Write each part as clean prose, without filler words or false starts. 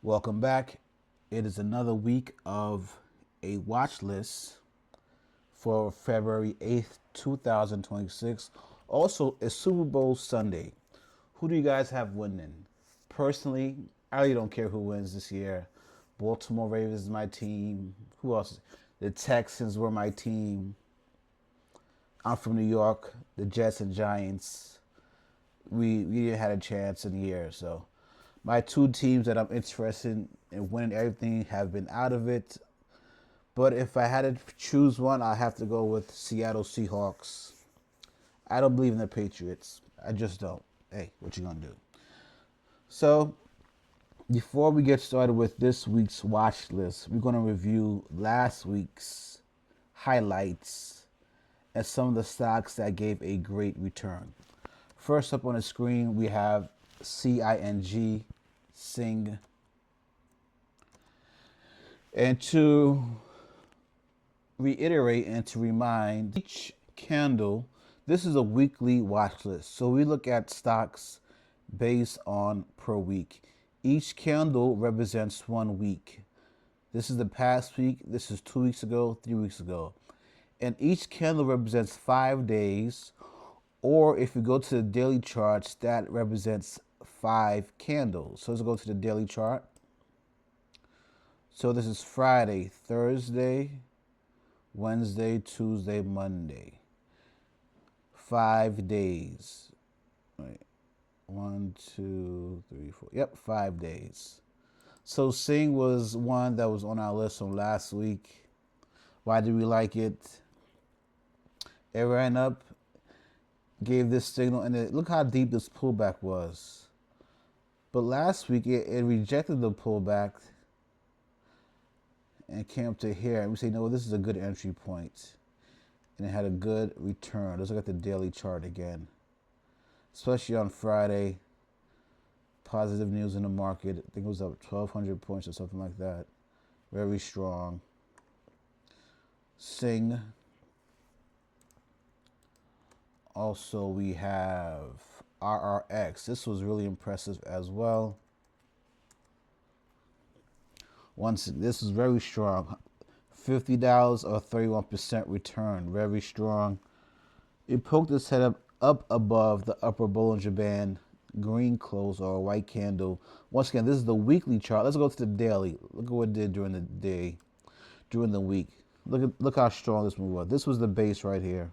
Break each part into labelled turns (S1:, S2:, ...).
S1: Welcome back. It is another week of a watch list for February 8th, 2026. Also, a Super Bowl Sunday. Who do you guys have winning? Personally, I really don't care who wins this year. Baltimore Ravens is my team. Who else? The Texans were my team. I'm from New York. The Jets and Giants. We didn't had a chance in the year, so my two teams that I'm interested in winning everything have been out of it. But if I had to choose one, I have to go with Seattle Seahawks. I don't believe in the Patriots. I just don't. Hey, what you gonna do? So before we get started with this week's watch list, we're gonna review last week's highlights and some of the stocks that gave a great return. First up on the screen, we have CING, Sing. And to reiterate and to remind, each candle, this is a weekly watch list. So we look at stocks based on per week. Each candle represents 1 week. This is the past week. This is 2 weeks ago, 3 weeks ago. And each candle represents 5 days. Or if you go to the daily charts, that represents 5 candles. So let's go to the daily chart. So this is Friday, Thursday, Wednesday, Tuesday, Monday. 5 days. Wait. 1, 2, 3, 4. Yep, 5 days. So Sing was one that was on our list from last week. Why did we like it? It ran up, gave this signal, and look how deep this pullback was. But last week, it rejected the pullback and came up to here. And we say, no, this is a good entry point. And it had a good return. Let's look at the daily chart again. Especially on Friday. Positive news in the market. I think it was up 1,200 points or something like that. Very strong. Sing. Also, we have RRX. This was really impressive as well. This is very strong. $50 or 31% return. Very strong. It poked its head up above the upper Bollinger Band, green close or a white candle. Once again, this is the weekly chart. Let's go to the daily. Look at what it did during the day, during the week. Look how strong this move was. This was the base right here.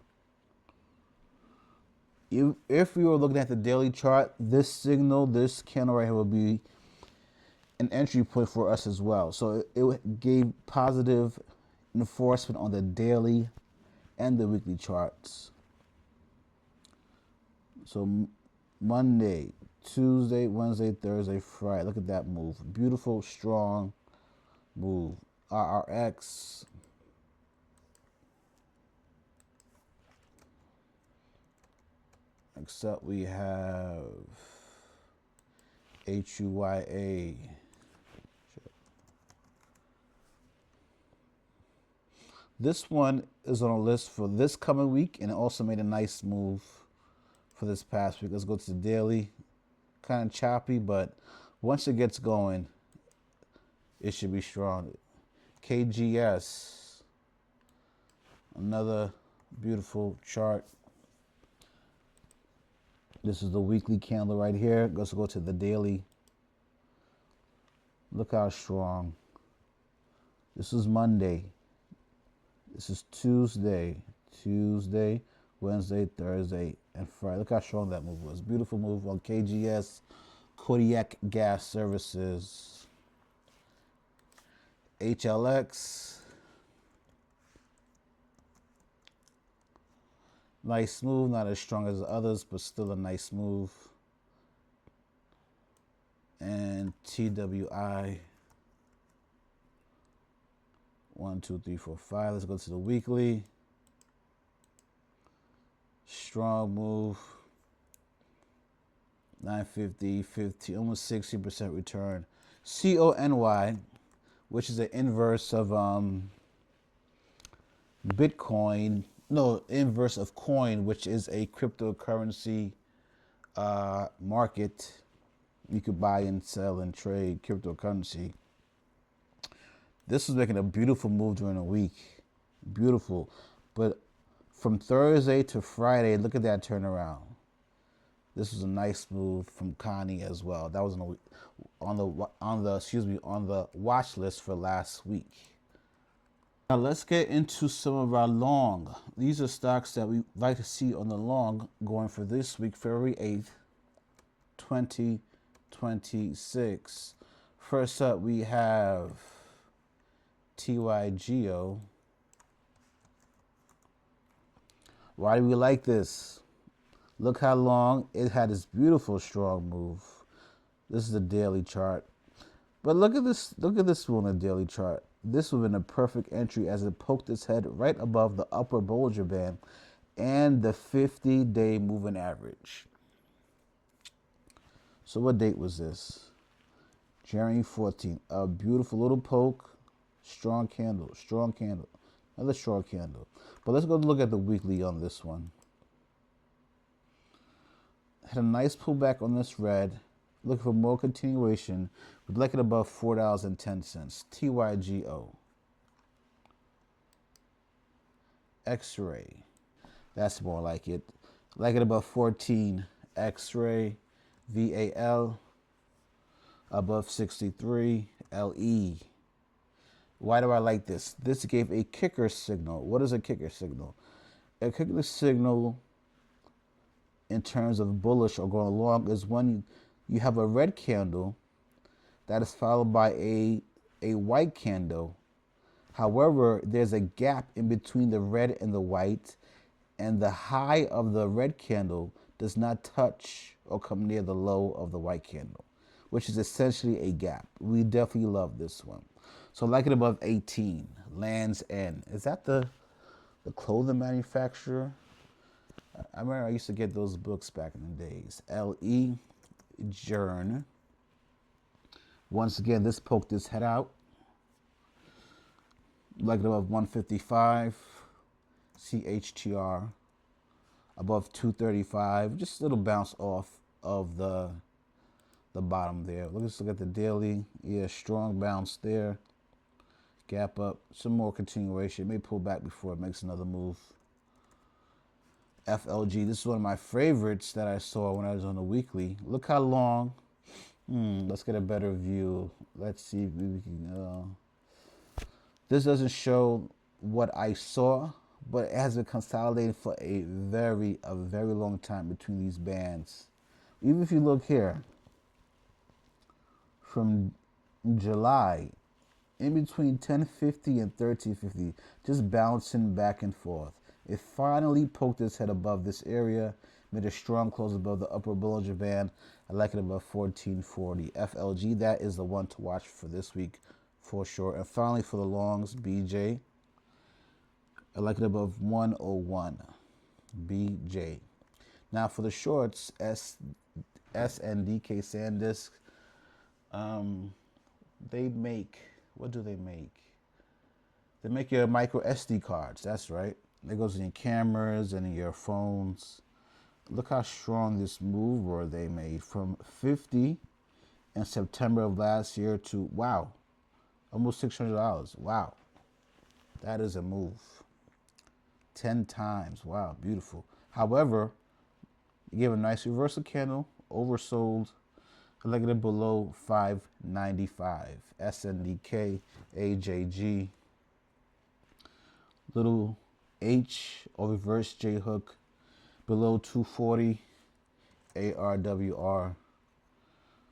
S1: If we were looking at the daily chart, this signal, this candle right here will be an entry point for us as well. So it gave positive enforcement on the daily and the weekly charts. So Monday, Tuesday, Wednesday, Thursday, Friday. Look at that move. Beautiful, strong move. RRX. Except we have HUYA. This one is on a list for this coming week, and it also made a nice move for this past week. Let's go to the daily. Kind of choppy, but once it gets going, it should be strong. KGS, another beautiful chart. This is the weekly candle right here. Let's go to the daily. Look how strong. This is Monday. This is Tuesday, Wednesday, Thursday, and Friday. Look how strong that move was. Beautiful move on KGS, Kodiak Gas Services. HLX. Nice move, not as strong as the others, but still a nice move. And TWI. 1, 2, 3, 4, 5. Let's go to the weekly. Strong move. 950, 50, almost 60% return. CONY, which is the inverse of Bitcoin. No, inverse of coin, which is a cryptocurrency market. You could buy and sell and trade cryptocurrency. This was making a beautiful move during the week. Beautiful. But from Thursday to Friday, look at that turnaround. This was a nice move from Connie as well. That was on the watch list for last week. Now let's get into some of our long. These are stocks that we like to see on the long going for this week, February 8th, 2026. First up, we have TYGO. Why do we like this? Look how long it had this beautiful strong move. This is the daily chart. But look at this one on the daily chart. This would have been a perfect entry as it poked its head right above the upper Bollinger Band and the 50-day moving average. So what date was this? January 14th. A beautiful little poke. Strong candle. Another strong candle. But let's go look at the weekly on this one. Had a nice pullback on this red. Looking for more continuation. We'd like it above $4.10. TYGO. X-ray. That's more like it. Like it above 14. X-ray. VAL. Above 63. LE. Why do I like this? This gave a kicker signal. What is a kicker signal? A kicker signal in terms of bullish or going long is when you have a red candle that is followed by a white candle. However, there's a gap in between the red and the white, and the high of the red candle does not touch or come near the low of the white candle, which is essentially a gap. We definitely love this one. So like it above 18, Land's End. Is that the clothing manufacturer? I remember I used to get those books back in the days. LE, Journ. Once again, this poked its head out. Like it above 155, CHTR. Above 235, just a little bounce off of the bottom there. Let's look at the daily. Yeah, strong bounce there. Gap up, some more continuation. It may pull back before it makes another move. FLG, this is one of my favorites that I saw when I was on the weekly. Look how long. Let's get a better view. Let's see if we can. This doesn't show what I saw, but it has been consolidated for a very long time between these bands. Even if you look here, from July, in between 1050 and 1350, just bouncing back and forth. It finally poked its head above this area, made a strong close above the upper Bollinger Band. I like it above 1440. FLG, that is the one to watch for this week for sure. And finally for the longs, BJ, I like it above 101. BJ. Now for the shorts, SNDK SanDisk, they make, what do they make? They make your micro SD cards, that's right. It goes in your cameras and in your phones. Look how strong this move were they made from 50 in September of last year to, wow, almost $600. Wow, that is a move. 10 times, wow, beautiful. However, you gave a nice reversal candle, oversold, negative below 595. SNDK, AJG, little H or reverse J hook below 240. ARWR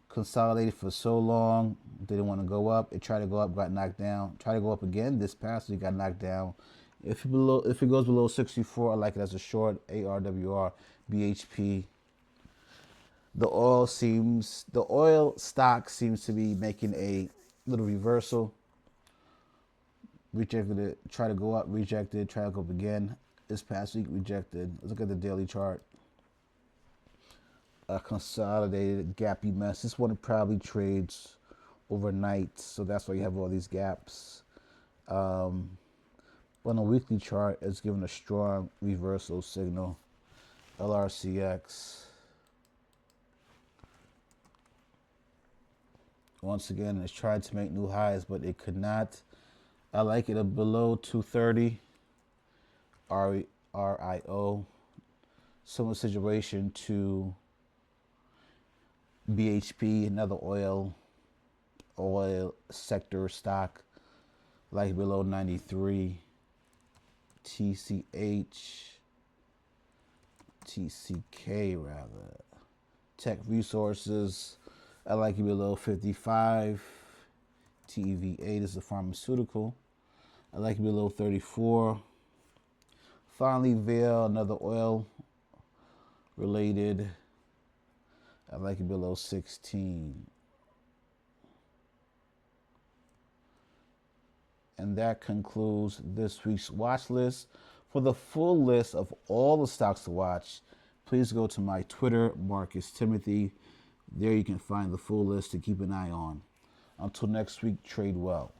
S1: consolidated for so long, didn't want to go up. It tried to go up, got knocked down. Tried to go up again this past week, got knocked down. If it goes below 64, I like it as a short. ARWR, BHP. The oil stock seems to be making a little reversal. Rejected it, try to go up, rejected, try to go up again. This past week, rejected. Let's look at the daily chart. A consolidated gappy mess. This one probably trades overnight, so that's why you have all these gaps. On a weekly chart, it's given a strong reversal signal. LRCX. Once again, it's tried to make new highs, but it could not. I like it below 230. RIO. Similar situation to BHP, another oil sector stock, like below 93. TCK rather. Tech Resources, I like it below 55. TEV8 is a pharmaceutical. I like it below 34. Finally, VALE, another oil related. I like it below 16. And that concludes this week's watch list. For the full list of all the stocks to watch, please go to my Twitter, Marcus Timothy. There you can find the full list to keep an eye on. Until next week, trade well.